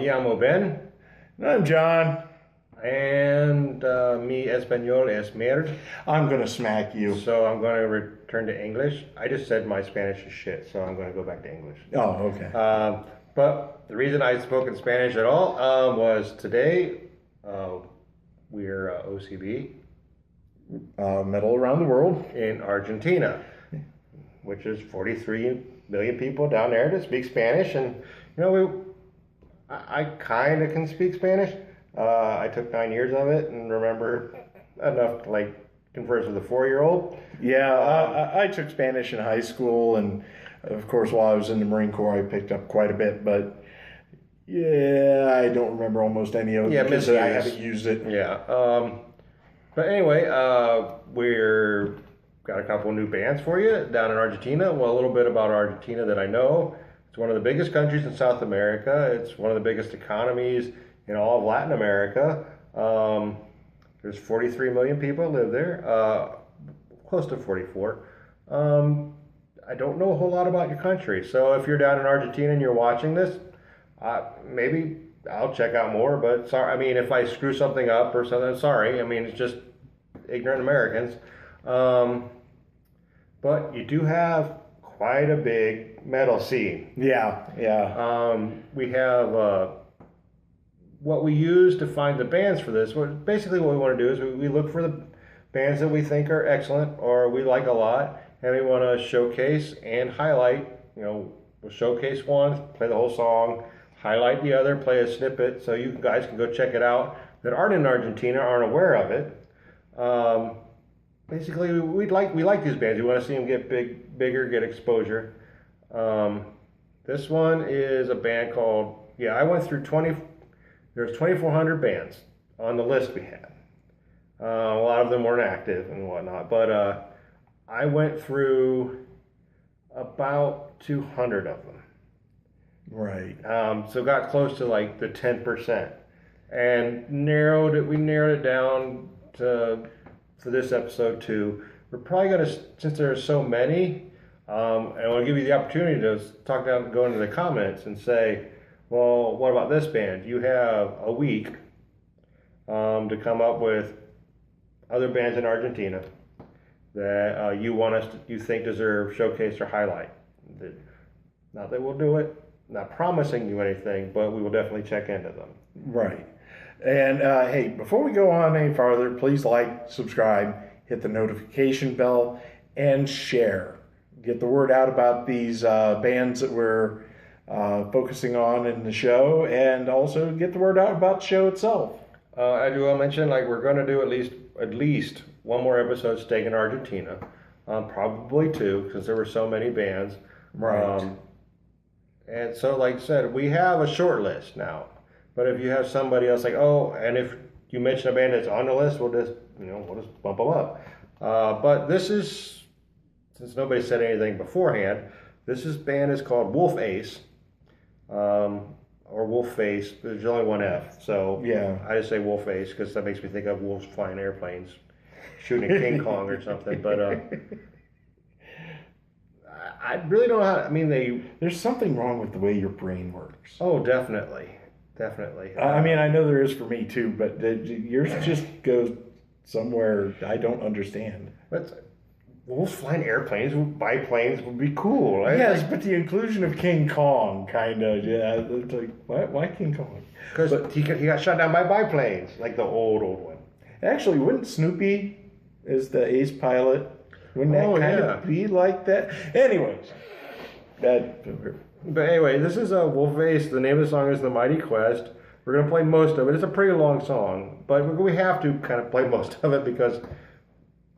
Me llamo Ben. I'm John. And mi español es merde. I'm going to smack you. So I'm going to return to English. I just said my Spanish is shit, so I'm going to go back to English. Oh, okay. But the reason I spoke in Spanish at all was today we're OCB. Medal around the world. In Argentina, which is 43 million people down there that speak Spanish. And, you know, I kind of can speak Spanish. I took 9 years of it and remember enough to like converse with a 4-year-old. Yeah, I took Spanish in high school, and of course while I was in the Marine Corps I picked up quite a bit, but yeah, I don't remember almost any of it because I haven't used it. Yeah. But anyway, we're got a couple new bands for you down in Argentina. Well, a little bit about Argentina that I know. It's one of the biggest countries in South America. It's one of the biggest economies in all of Latin America. There's 43 million people live there, close to 44. I don't know a whole lot about your country, so if you're down in Argentina and you're watching this, maybe I'll check out more, but sorry, I mean, if I screw something up or something, sorry. I mean, it's just ignorant Americans. But you do have quite a big metal scene. Yeah. We have what we use to find the bands for this. Basically what we want to do is we look for the bands that we think are excellent or we like a lot, and we want to showcase and highlight. You know, we'll showcase one, play the whole song, highlight the other, play a snippet, so you guys can go check it out that aren't in Argentina, aren't aware of it. Basically, we like these bands. We want to see them get bigger, get exposure. This one is a band called, I went through there's 2,400 bands on the list we had. A lot of them weren't active and whatnot, but I went through about 200 of them. Right. So got close to like the 10%, and we narrowed it down to, for this episode too. We're probably gonna, since there are so many, and I want to give you the opportunity to go into the comments and say, well, what about this band? You have a week to come up with other bands in Argentina that you think deserve showcase or highlight. Not that we'll do it. Not promising you anything, but we will definitely check into them. Right. And hey, before we go on any farther, please like, subscribe, hit the notification bell, and share. Get the word out about these bands that we're focusing on in the show, and also get the word out about the show itself. I do want to mention, like, we're going to do at least one more episode staying in Argentina, probably two, because there were so many bands. Right. And so, like I said, we have a short list now. But if you have somebody else, like, and if you mention a band that's on the list, we'll just bump them up. But this is, since nobody said anything beforehand, this band is called Wolface, or Wolface. There's only one F, so yeah, I just say Wolface because that makes me think of wolves flying airplanes, shooting a King Kong or something. But I really don't know how. I mean, there's something wrong with the way your brain works. Oh, definitely. I mean, I know there is for me too, but yours just goes somewhere I don't understand. But wolves flying airplanes, biplanes would be cool, right? Yes, but the inclusion of King Kong, kind of, yeah. It's like, why King Kong? Because he got shot down by biplanes, like the old one. Actually, wouldn't Snoopy, as the ace pilot, wouldn't that kind of be like that? Anyways, But anyway, this is a Wolface. The name of the song is The Mighty Quest. We're going to play most of it. It's a pretty long song, but we have to kind of play most of it because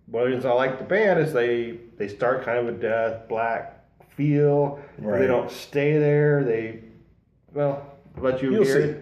one of the reasons I like the band is they start kind of a death, black feel. Right. They don't stay there. Let you hear it.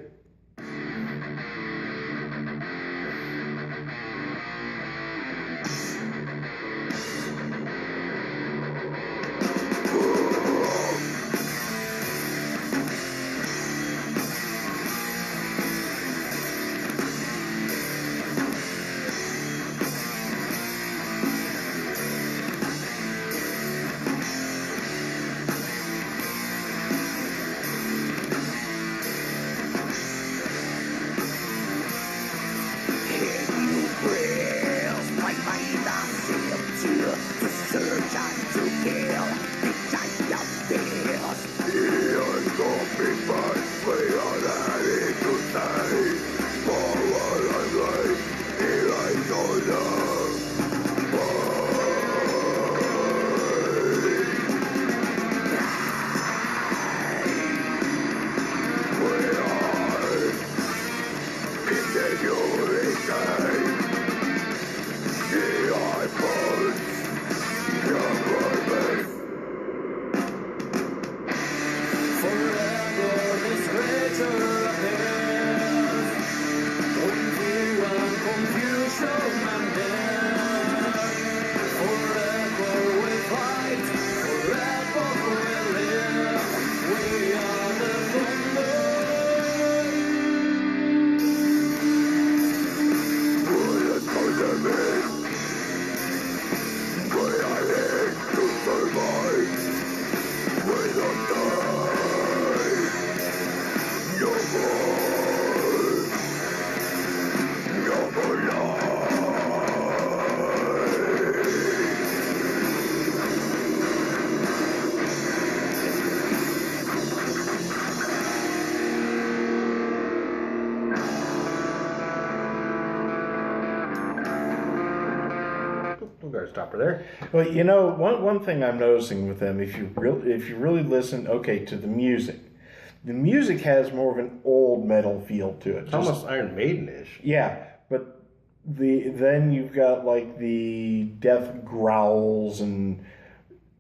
got to stop her there. Well, one thing I'm noticing with them, if you really listen, to the music has more of an old metal feel to it. It's almost Iron Maiden-ish. Yeah, but then you've got like the death growls, and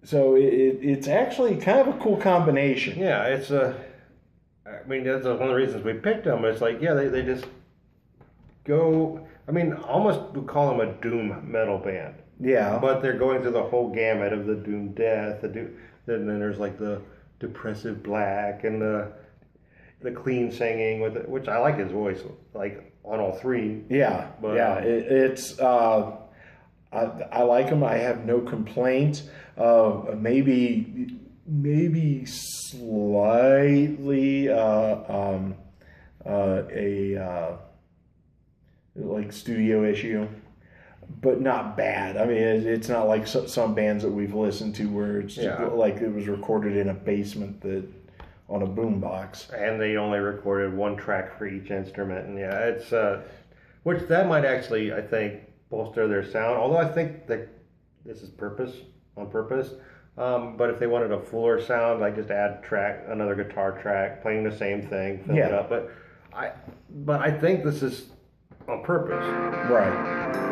so it's actually kind of a cool combination. Yeah, it's that's one of the reasons we picked them. It's like, yeah, they just go. Almost we call them a doom metal band. Yeah, but they're going through the whole gamut of the doom death. Then there's like the depressive black and the clean singing with it, which I like his voice, like on all three. Yeah, but, yeah, it's I like him. I have no complaints. Maybe slightly like studio issue, but not bad. It's not like some bands that we've listened to where it's like it was recorded in a basement on a boombox. And they only recorded one track for each instrument, and it's which that might actually, I think, bolster their sound. Although I think that this is on purpose. But if they wanted a fuller sound, like just add another guitar track, playing the same thing, fill it up. But I think this is on purpose. Right.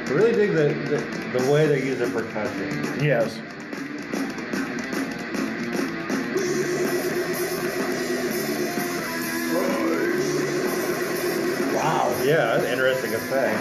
I really dig the way they use the percussion. Yes. Wow. Yeah, that's an interesting effect.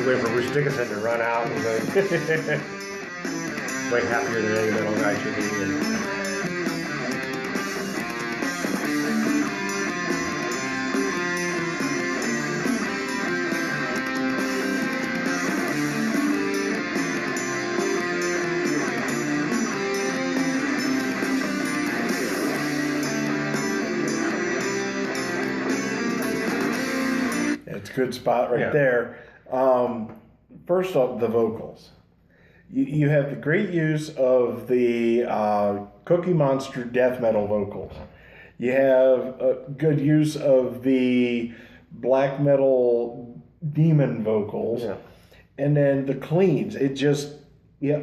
waiting for Bruce Dickinson to run out and go. Way happier than any metal guy should be. It's a good spot right there. First off, the vocals. You have the great use of the Cookie Monster death metal vocals. You have a good use of the black metal demon vocals. Yeah. And then the cleans. It just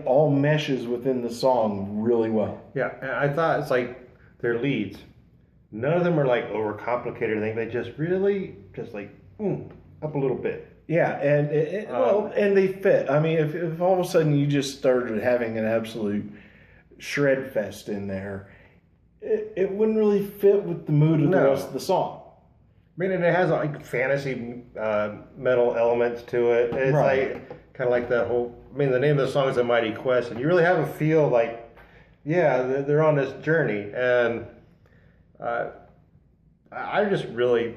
all meshes within the song really well. Yeah, and I thought it's like their leads. None of them are like overcomplicated or anything. They just really just like up a little bit. Yeah, and and they fit. I mean, if all of a sudden you just started having an absolute shred fest in there, it wouldn't really fit with the mood of the rest of the song. I mean, and it has like fantasy metal elements to it. It's like kind of like that whole. I mean, the name of the song is "A Mighty Quest," and you really have a feel like, they're on this journey, and I just really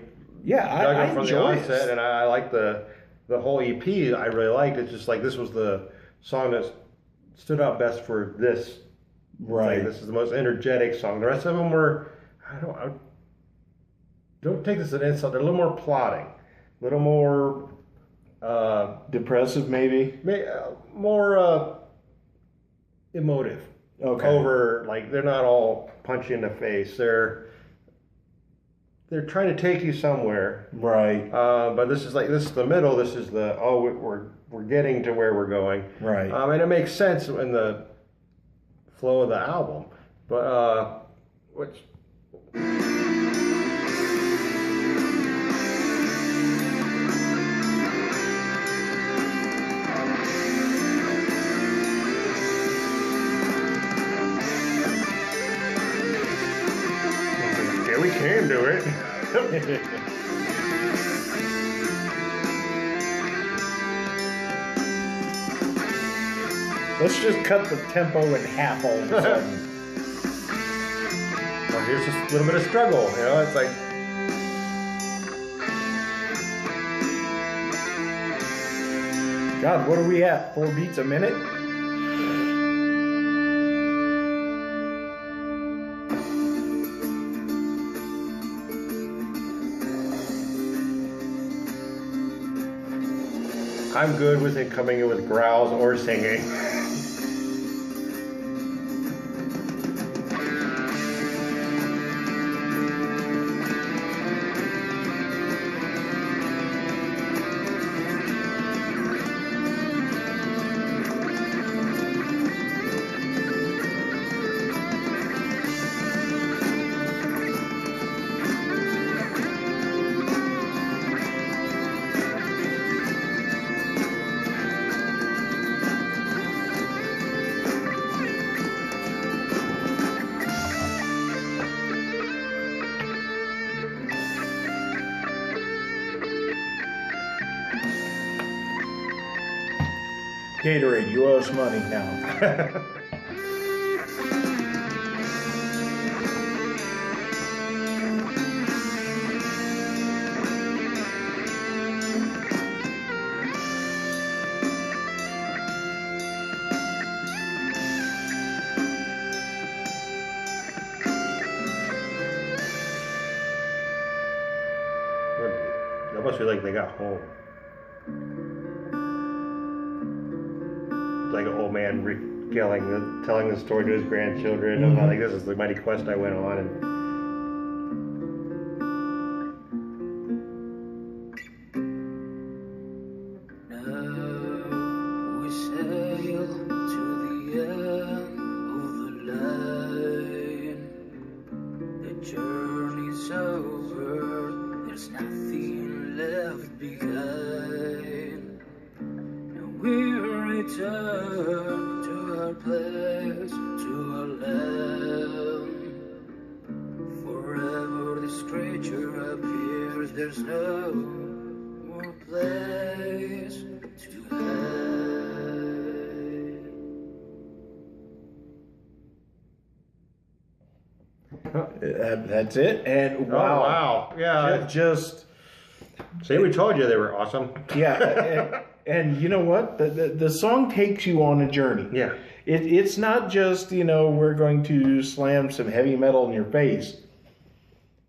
dug it from the onset, and I like the whole EP. I really liked it. It's just like this was the song that stood out best for this. Right. Like, this is the most energetic song. The rest of them were, I don't take this as an insult. They're a little more plodding, a little more depressive, maybe. More emotive. Okay. Over, like, they're not all punchy in the face. They're trying to take you somewhere. Right. But this is the middle. This is we're getting to where we're going. Right. And it makes sense in the flow of the album. But which. We can do it. Let's just cut the tempo in half all of a sudden. Well, here's just a little bit of struggle. It's like. God, what are we at? 4 beats a minute? I'm good with it coming in with growls or singing. Gatorade, you owe us money now. It almost feels like they got home. Like an old man telling the story to his grandchildren of how, like, this is the mighty quest I went on, and now we sail to the end of the line. The journey's over, there's nothing left behind. Now we return to our place, to our land. Forever this creature appears, there's no more place to That's it. And wow. Oh, wow. Yeah. Just See, we told you they were awesome. yeah. And you know what? The song takes you on a journey. Yeah. It's not just, we're going to slam some heavy metal in your face.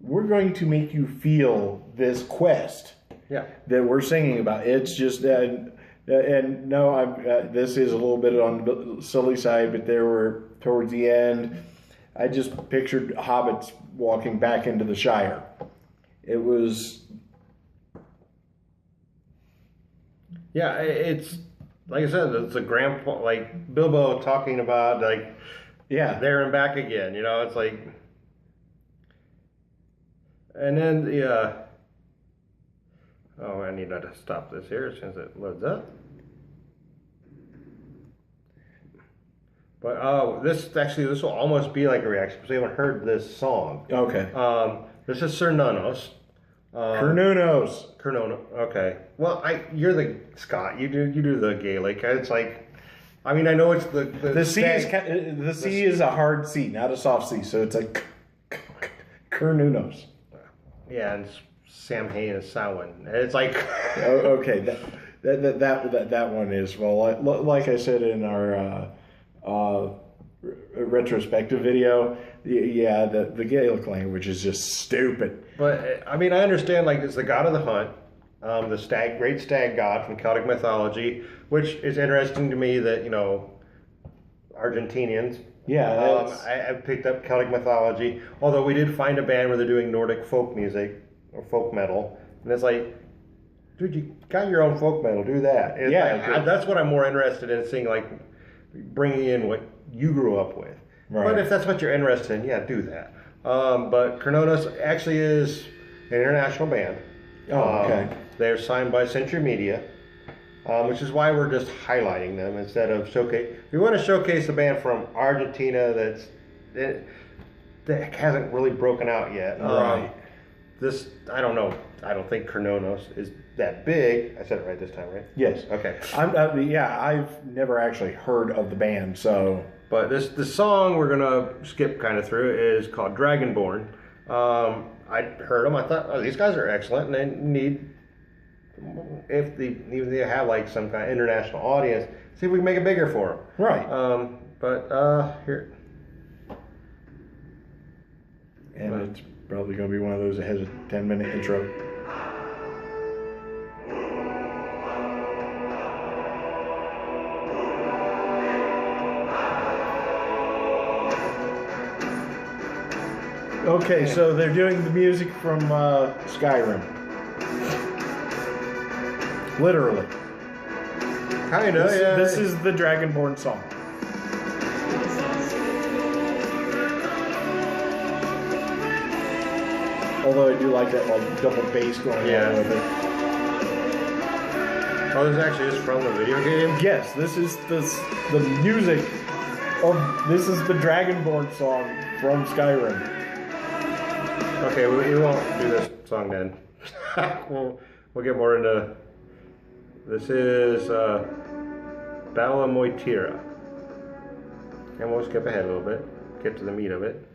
We're going to make you feel this quest that we're singing about. It's just, and no, this is a little bit on the silly side, but there were, towards the end, I just pictured hobbits walking back into the Shire. It was... Yeah, it's like I said, it's a grandpa, like Bilbo talking about there and back again. It's like, and then I need to stop this here since it loads up. But this will almost be like a reaction because we haven't heard this song. Okay. This is Cernunnos. Cernunnos. Okay. Well, you're the Scot. You do the Gaelic. It's like, I mean, I know it's the C is a hard C, not a soft C. So it's like Cernunnos. Yeah, and Samhain is Samhain. It's like okay, that one is like I said in our retrospective video. Yeah, the Gaelic language is just stupid. But I mean, I understand. Like, it's the god of the hunt, the great stag god from Celtic mythology, which is interesting to me that Argentinians. Yeah, I picked up Celtic mythology. Although we did find a band where they're doing Nordic folk music or folk metal, and it's like, dude, you got your own folk metal. Do that. That's what I'm more interested in seeing. Like, bringing in what you grew up with. Right. But if that's what you're interested in, yeah, do that. But Cernunnos actually is an international band. Oh, okay. They're signed by Century Media, which is why we're just highlighting them instead of showcase. We want to showcase a band from Argentina that hasn't really broken out yet. Right. I don't know. I don't think Cernunnos is that big. I said it right this time, right? Yes. Okay. I've never actually heard of the band, so. But the song we're gonna skip kind of through is called Dragonborn. I heard them. I thought, oh, these guys are excellent, and they need, even if they have like some kind of international audience, see if we can make it bigger for them. Right. But here. And it's probably going to be one of those that has a 10-minute intro. Okay, so they're doing the music from Skyrim. Literally. Kinda, yeah. This is the Dragonborn song. Although I do like that double bass going on with it. Oh, this actually is from the video game? Yes, this is the music of this is the Dragonborn song from Skyrim. Okay, we won't do this song then. we'll get more into. This is Bala Moitira. And we'll skip ahead a little bit, get to the meat of it.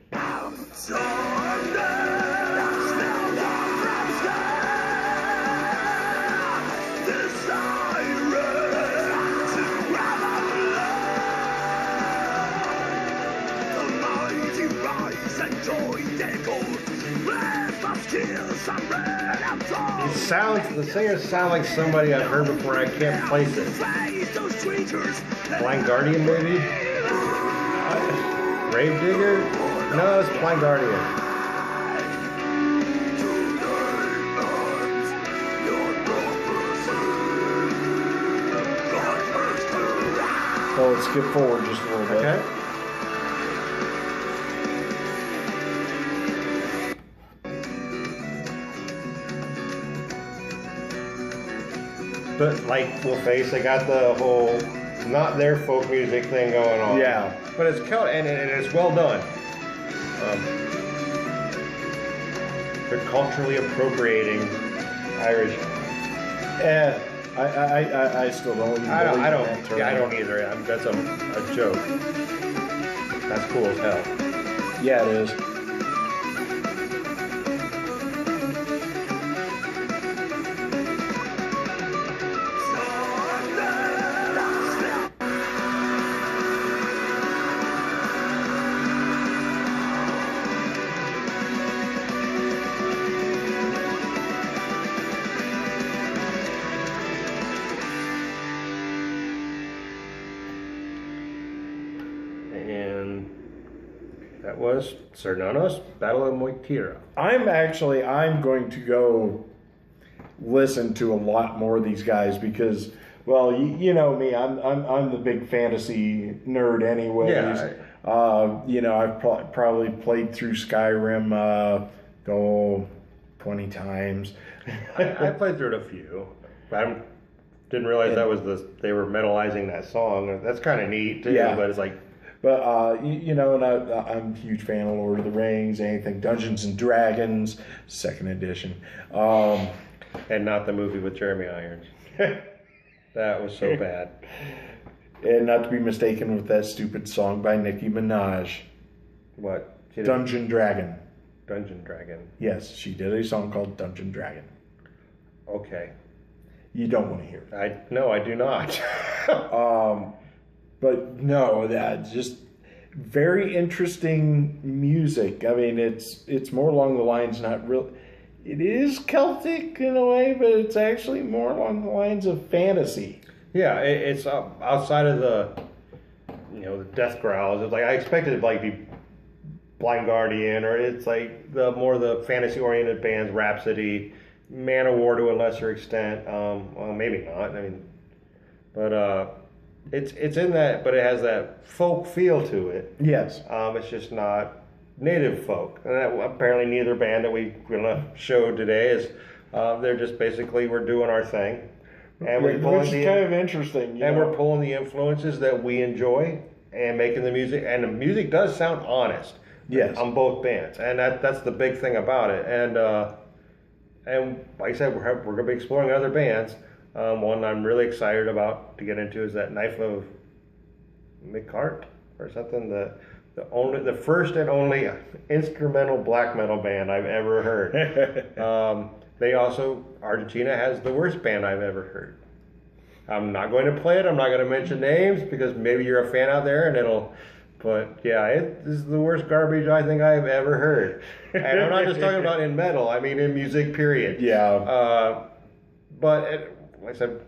The singers sound like somebody I've heard before. I can't place it. Blind Guardian, maybe? Grave Digger? No, it's Blind Guardian. So let's skip forward just a little bit. Okay. But like Wolface, they got the whole not their folk music thing going on. Yeah. But it's and it's well done. They're culturally appropriating Irish. Yeah. I still don't. I don't either. That's a joke. That's cool as hell. Yeah, it is. That was Cernunnos, Battle of Moitira. I'm going to go listen to a lot more of these guys because, well, you know me, I'm the big fantasy nerd anyways. Yeah. You know, I've probably played through Skyrim 20 times. I played through it a few. I didn't realize that was they were metalizing that song. That's kind of neat too. Yeah. But it's like, but you know, and I'm a huge fan of Lord of the Rings, anything Dungeons and Dragons, 2nd edition. and not the movie with Jeremy Irons. That was so bad. And not to be mistaken with that stupid song by Nicki Minaj. What? Dungeon Dragon. Dungeon Dragon. Yes, she did a song called Dungeon Dragon. Okay. You don't want to hear it. No, I do not. But no, that just very interesting music. I mean, it's more along the lines, not real. It is Celtic in a way, but it's actually more along the lines of fantasy. Yeah, it's outside of the death growls. It's like I expected it to like be Blind Guardian, or it's like the fantasy oriented bands, Rhapsody, Man-O-War to a lesser extent. Well, maybe not. I mean, but it's in that, but it has that folk feel to it. Yes. It's just not native folk. And apparently neither band that we're gonna show today is. They're just basically we're doing our thing. And which is kind of interesting. We're pulling the influences that we enjoy and making the music. And the music does sound honest. Yes. On both bands. And that's the big thing about it. And like I said, we're going to be exploring other bands. One I'm really excited about to get into is that Knife of McCart or something. The first and only instrumental black metal band I've ever heard. Argentina has the worst band I've ever heard. I'm not going to play it. I'm not going to mention names because maybe you're a fan out there but yeah, it is the worst garbage I think I've ever heard. And I'm not just talking about in metal. I mean in music, period. Yeah. Like I said,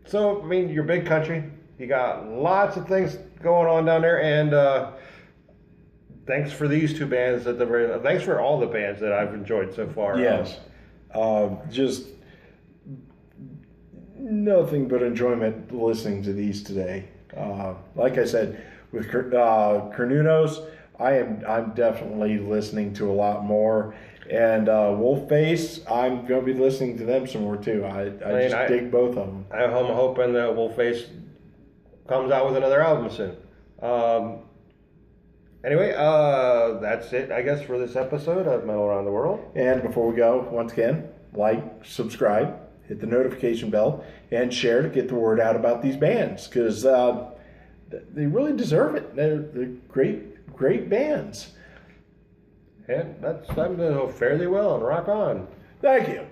so I mean, you're a big country. You got lots of things going on down there, and thanks for these two bands thanks for all the bands that I've enjoyed so far. Yes. Just nothing but enjoyment listening to these today. Like I said, with Cernunnos, I'm definitely listening to a lot more. And Wolface, I'm going to be listening to them some more too. I dig both of them. I'm hoping that Wolface comes out with another album soon. Anyway, that's it, I guess, for this episode of Metal Around the World. And before we go, once again, like, subscribe, hit the notification bell, and share to get the word out about these bands because they really deserve it. They're great bands. And that's time to go fairly well and rock on. Thank you.